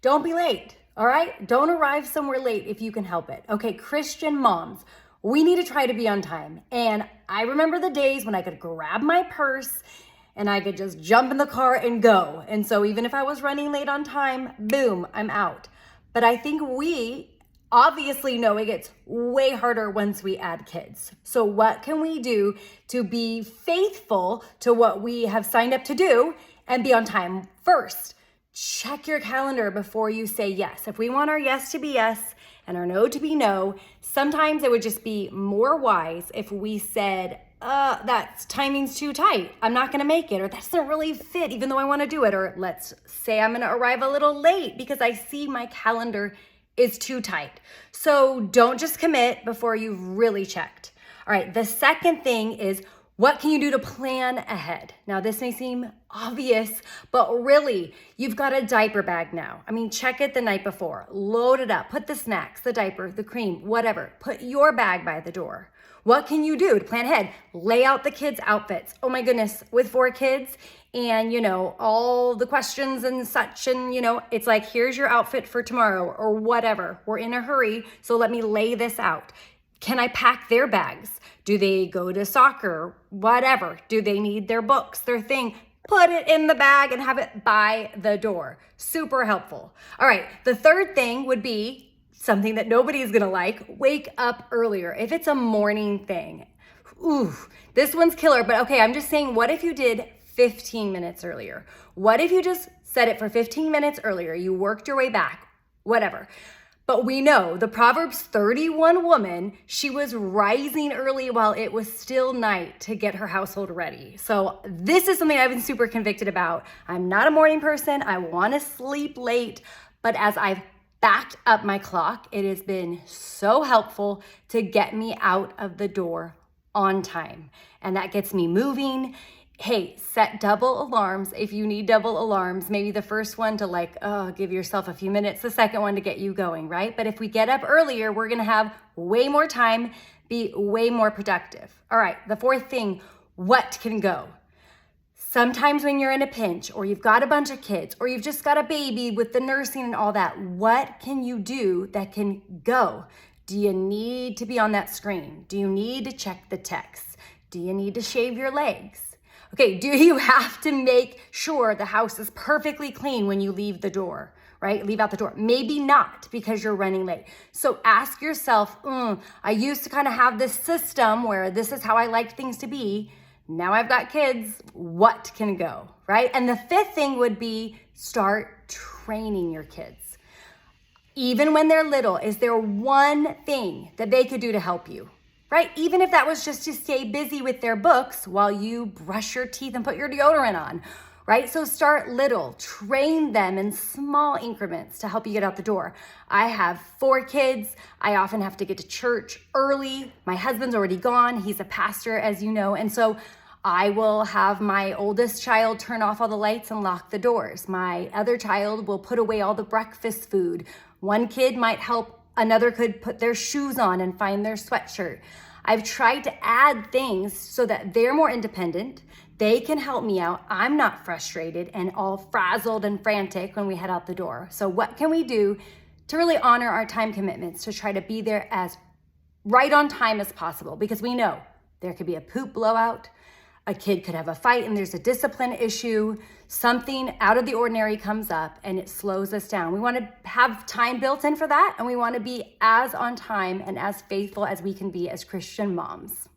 Don't be late, all right? Don't arrive somewhere late if you can help it. Okay, Christian moms, we need to try to be on time. And I remember the days when I could grab my purse and I could just jump in the car and go. And so even if I was running late on time, boom, I'm out. But I think we obviously know it gets way harder once we add kids. So what can we do to be faithful to what we have signed up to do and be on time? First, check your calendar before you say yes. If we want our yes to be yes and our no to be no, sometimes it would just be more wise if we said, that timing's too tight. I'm not gonna make it, or that doesn't really fit even though I wanna do it. Or let's say I'm gonna arrive a little late because I see my calendar is too tight. So don't just commit before you've really checked. All right, the second thing is, what can you do to plan ahead? Now, this may seem obvious, but really, you've got a diaper bag now. I mean, check it the night before, load it up, put the snacks, the diaper, the cream, whatever. Put your bag by the door. What can you do to plan ahead? Lay out the kids' outfits. Oh my goodness, with 4 kids and, all the questions and such. And, it's like, here's your outfit for tomorrow or whatever. We're in a hurry, so let me lay this out. Can I pack their bags? Do they go to soccer? Whatever. Do they need their books, their thing? Put it in the bag and have it by the door. Super helpful. All right, the third thing would be something that nobody's gonna like: wake up earlier. If it's a morning thing, this one's killer, but okay, I'm just saying, what if you did 15 minutes earlier? What if you just set it for 15 minutes earlier? You worked your way back, whatever. But we know the Proverbs 31 woman, she was rising early while it was still night to get her household ready. So this is something I've been super convicted about. I'm not a morning person. I wanna sleep late, but as I've backed up my clock, it has been so helpful to get me out of the door on time. And that gets me moving. Hey, set double alarms if you need double alarms. Maybe the first one to give yourself a few minutes, the second one to get you going, right? But if we get up earlier, we're gonna have way more time, be way more productive. All right, the fourth thing, what can go? Sometimes when you're in a pinch, or you've got a bunch of kids, or you've just got a baby with the nursing and all that, what can you do that can go? Do you need to be on that screen? Do you need to check the texts? Do you need to shave your legs? Okay, do you have to make sure the house is perfectly clean when you leave the door, right? Leave out the door. Maybe not, because you're running late. So ask yourself, I used to kind of have this system where this is how I like things to be. Now I've got kids, what can go, right? And the fifth thing would be, start training your kids. Even when they're little, is there one thing that they could do to help you, right? Even if that was just to stay busy with their books while you brush your teeth and put your deodorant on, right? So start little, train them in small increments to help you get out the door. I have 4 kids. I often have to get to church early. My husband's already gone. He's a pastor, as you know. And so I will have my oldest child turn off all the lights and lock the doors. My other child will put away all the breakfast food. One kid might help, another could put their shoes on and find their sweatshirt. I've tried to add things so that they're more independent. They can help me out. I'm not frustrated and all frazzled and frantic when we head out the door. So what can we do to really honor our time commitments, to try to be there as right on time as possible? Because we know there could be a poop blowout, a kid could have a fight and there's a discipline issue, something out of the ordinary comes up and it slows us down. We want to have time built in for that, and we want to be as on time and as faithful as we can be as Christian moms.